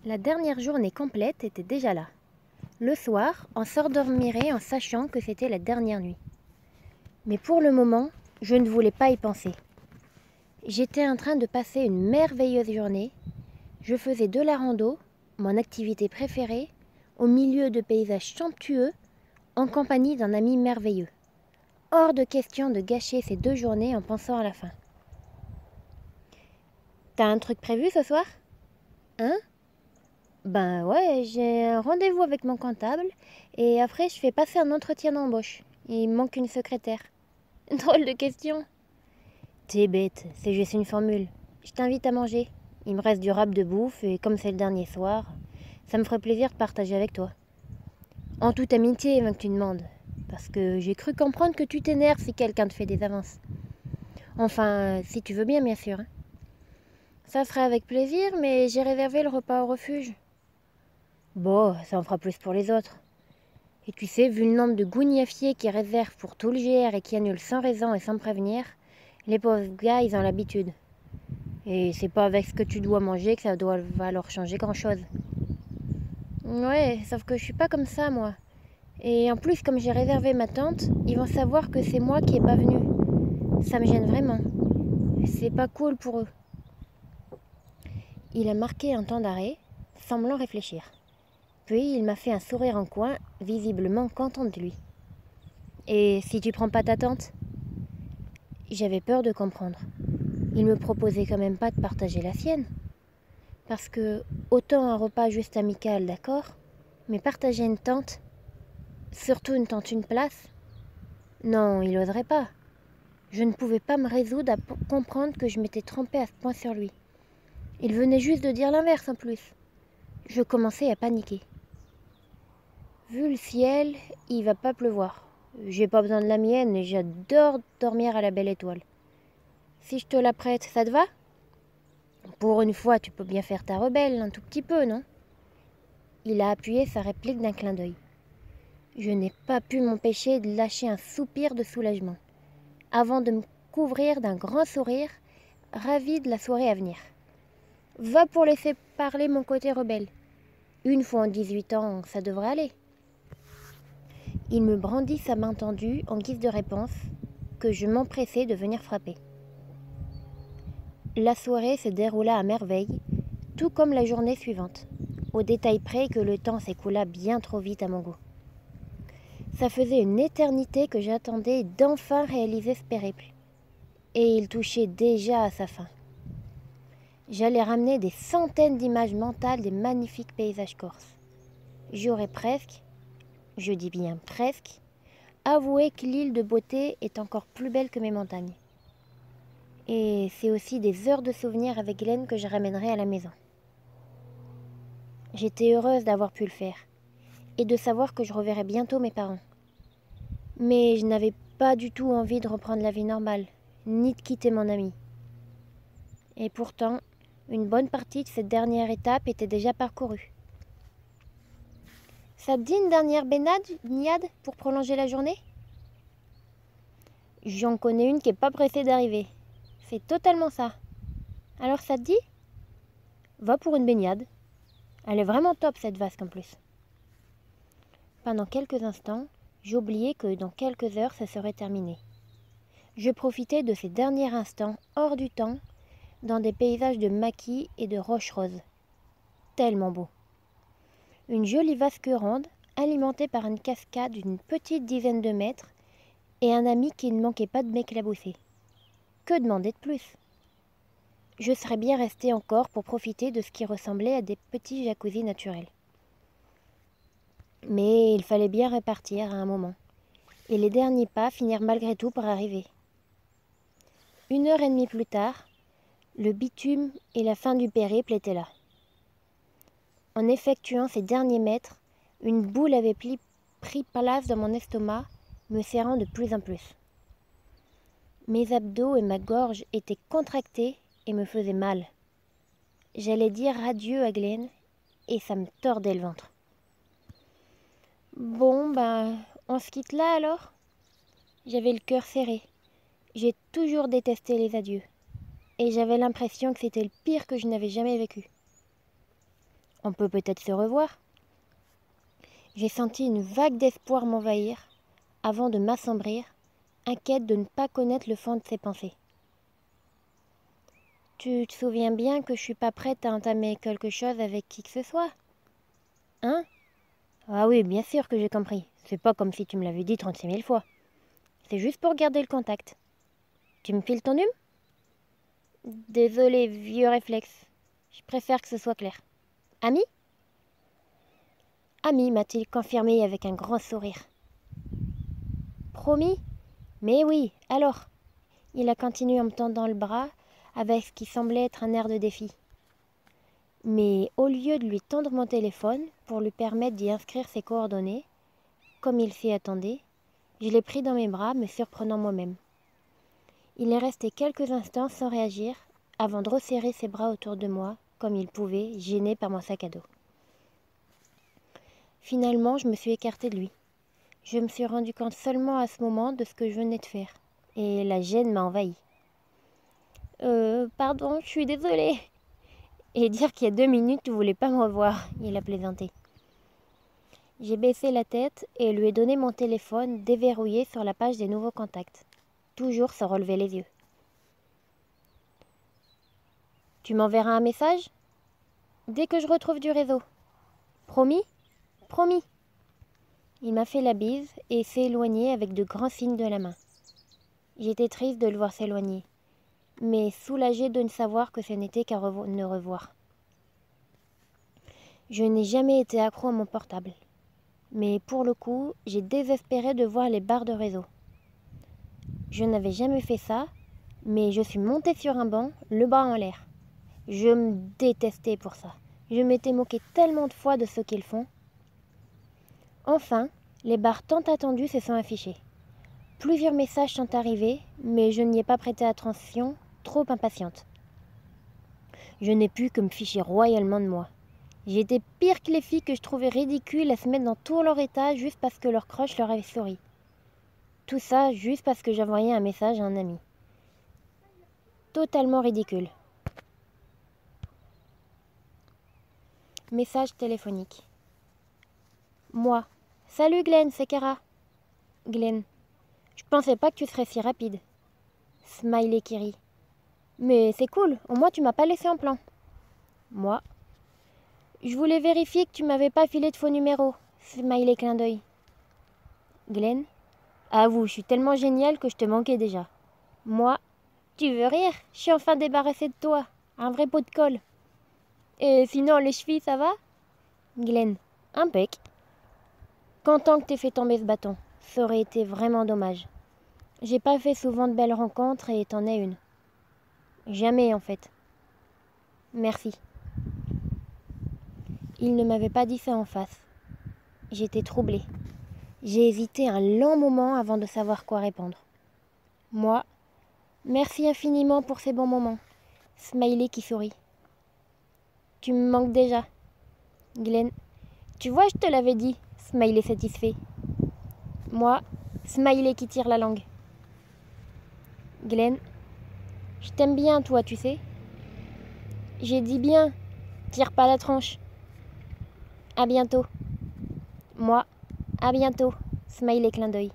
La dernière journée complète était déjà là. Le soir, on s'endormirait en sachant que c'était la dernière nuit. Mais pour le moment, je ne voulais pas y penser. J'étais en train de passer une merveilleuse journée. Je faisais de la rando, mon activité préférée, au milieu de paysages somptueux, en compagnie d'un ami merveilleux. Hors de question de gâcher ces 2 journées en pensant à la fin. T'as un truc prévu ce soir? Hein? Ben ouais, j'ai un rendez-vous avec mon comptable et après je fais passer un entretien d'embauche. Il me manque une secrétaire. Drôle de question. T'es bête, c'est juste une formule. Je t'invite à manger. Il me reste du rap de bouffe et comme c'est le dernier soir, ça me ferait plaisir de partager avec toi. En toute amitié, avant que tu demandes. Parce que j'ai cru comprendre que tu t'énerves si quelqu'un te fait des avances. Enfin, si tu veux bien sûr. Hein. Ça serait avec plaisir, mais j'ai réservé le repas au refuge. Bon, ça en fera plus pour les autres. Et tu sais, vu le nombre de gougnafiers qui réservent pour tout le GR et qui annulent sans raison et sans prévenir, les pauvres gars, ils ont l'habitude. Et c'est pas avec ce que tu dois manger que va leur changer grand-chose. Ouais, sauf que je suis pas comme ça, moi. Et en plus, comme j'ai réservé ma tente, ils vont savoir que c'est moi qui ai pas venu. Ça me gêne vraiment. C'est pas cool pour eux. Il a marqué un temps d'arrêt, semblant réfléchir. Puis il m'a fait un sourire en coin, visiblement content de lui. Et si tu prends pas ta tente? J'avais peur de comprendre. Il me proposait quand même pas de partager la sienne. Parce que, autant un repas juste amical, d'accord? Mais partager une tente, surtout une tente une place? Non, il oserait pas. Je ne pouvais pas me résoudre à comprendre que je m'étais trompée à ce point sur lui. Il venait juste de dire l'inverse en plus. Je commençais à paniquer. Vu le ciel, il va pas pleuvoir. J'ai pas besoin de la mienne et j'adore dormir à la belle étoile. Si je te la prête, ça te va? Pour une fois, tu peux bien faire ta rebelle, un tout petit peu, non? Il a appuyé sa réplique d'un clin d'œil. Je n'ai pas pu m'empêcher de lâcher un soupir de soulagement, avant de me couvrir d'un grand sourire, ravi de la soirée à venir. Va pour laisser parler mon côté rebelle. Une fois en 18 ans, ça devrait aller. Il me brandit sa main tendue en guise de réponse, que je m'empressai de venir frapper. La soirée se déroula à merveille, tout comme la journée suivante, au détail près que le temps s'écoula bien trop vite à mon goût. Ça faisait une éternité que j'attendais d'enfin réaliser ce périple, et il touchait déjà à sa fin. J'allais ramener des centaines d'images mentales des magnifiques paysages corses. J'aurais presque, je dis bien presque, avoué que l'île de beauté est encore plus belle que mes montagnes. Et c'est aussi des heures de souvenirs avec Glenn que je ramènerai à la maison. J'étais heureuse d'avoir pu le faire, et de savoir que je reverrais bientôt mes parents. Mais je n'avais pas du tout envie de reprendre la vie normale, ni de quitter mon ami. Et pourtant, une bonne partie de cette dernière étape était déjà parcourue. Ça te dit une dernière baignade pour prolonger la journée? J'en connais une qui est pas pressée d'arriver. C'est totalement ça. Alors ça te dit? Va pour une baignade. Elle est vraiment top cette vasque en plus. Pendant quelques instants, j'oubliais que dans quelques heures ça serait terminé. Je profitais de ces derniers instants hors du temps, dans des paysages de maquis et de roches roses. Tellement beau. Une jolie vasque ronde, alimentée par une cascade d'une petite dizaine de mètres, et un ami qui ne manquait pas de m'éclabousser. Que demander de plus? Je serais bien restée encore pour profiter de ce qui ressemblait à des petits jacuzzis naturels. Mais il fallait bien repartir à un moment, et les derniers pas finirent malgré tout par arriver. 1 heure et demie plus tard, le bitume et la fin du périple étaient là. En effectuant ces derniers mètres, une boule avait pris place dans mon estomac, me serrant de plus en plus. Mes abdos et ma gorge étaient contractés et me faisaient mal. J'allais dire adieu à Glenn et ça me tordait le ventre. Bon, ben, on se quitte là alors? J'avais le cœur serré. J'ai toujours détesté les adieux. Et j'avais l'impression que c'était le pire que je n'avais jamais vécu. On peut peut-être se revoir. J'ai senti une vague d'espoir m'envahir avant de m'assombrir, inquiète de ne pas connaître le fond de ses pensées. Tu te souviens bien que je suis pas prête à entamer quelque chose avec qui que ce soit? Hein? Ah oui, bien sûr que j'ai compris. C'est pas comme si tu me l'avais dit 36 000 fois. C'est juste pour garder le contact. Tu me files ton hume? Désolé, vieux réflexe. Je préfère que ce soit clair. Ami? Ami, m'a-t-il confirmé avec un grand sourire. Promis? Mais oui, alors? Il a continué en me tendant le bras avec ce qui semblait être un air de défi. Mais au lieu de lui tendre mon téléphone pour lui permettre d'y inscrire ses coordonnées, comme il s'y attendait, je l'ai pris dans mes bras, me surprenant moi-même. Il est resté quelques instants sans réagir, avant de resserrer ses bras autour de moi, comme il pouvait, gêné par mon sac à dos. Finalement, je me suis écartée de lui. Je me suis rendu compte seulement à ce moment de ce que je venais de faire, et la gêne m'a envahi. Pardon, je suis désolée. Et dire qu'il y a 2 minutes, tu voulais pas me revoir, il a plaisanté. J'ai baissé la tête et lui ai donné mon téléphone déverrouillé sur la page des nouveaux contacts, toujours sans relever les yeux. Tu m'enverras un message? Dès que je retrouve du réseau. Promis? Promis. Il m'a fait la bise et s'est éloigné avec de grands signes de la main. J'étais triste de le voir s'éloigner, mais soulagée de ne savoir que ce n'était qu'à ne revoir. Je n'ai jamais été accro à mon portable, mais pour le coup, j'ai désespéré de voir les barres de réseau. Je n'avais jamais fait ça, mais je suis montée sur un banc, le bras en l'air. Je me détestais pour ça. Je m'étais moquée tellement de fois de ce qu'ils font. Enfin, les barres tant attendues se sont affichées. Plusieurs messages sont arrivés, mais je n'y ai pas prêté attention, trop impatiente. Je n'ai pu que me ficher royalement de moi. J'étais pire que les filles que je trouvais ridicules à se mettre dans tout leur état juste parce que leur crush leur avait souri. Tout ça juste parce que j'envoyais un message à un ami. Totalement ridicule. Message téléphonique. Moi. Salut Glenn, c'est Kara. Glenn. Je pensais pas que tu serais si rapide. Smiley qui rit. Mais c'est cool, au moins tu m'as pas laissé en plan. Moi. Je voulais vérifier que tu m'avais pas filé de faux numéros. Smiley clin d'œil. Glenn. Avoue, je suis tellement génial que je te manquais déjà. Moi. Tu veux rire? Je suis enfin débarrassée de toi. Un vrai pot de colle. Et sinon, les chevilles, ça va? Glenn. Impec. Content que t'aies fait tomber ce bâton. Ça aurait été vraiment dommage. J'ai pas fait souvent de belles rencontres et t'en es une. Jamais en fait. Merci. Il ne m'avait pas dit ça en face. J'étais troublée. J'ai hésité un long moment avant de savoir quoi répondre. Moi, merci infiniment pour ces bons moments. Smiley qui sourit. Tu me manques déjà. Glenn. Tu vois, je te l'avais dit. Smiley satisfait. Moi, Smiley qui tire la langue. Glenn. Je t'aime bien, toi, tu sais. J'ai dit bien. Tire pas la tronche. À bientôt. Moi, à bientôt. Smiley clin d'œil.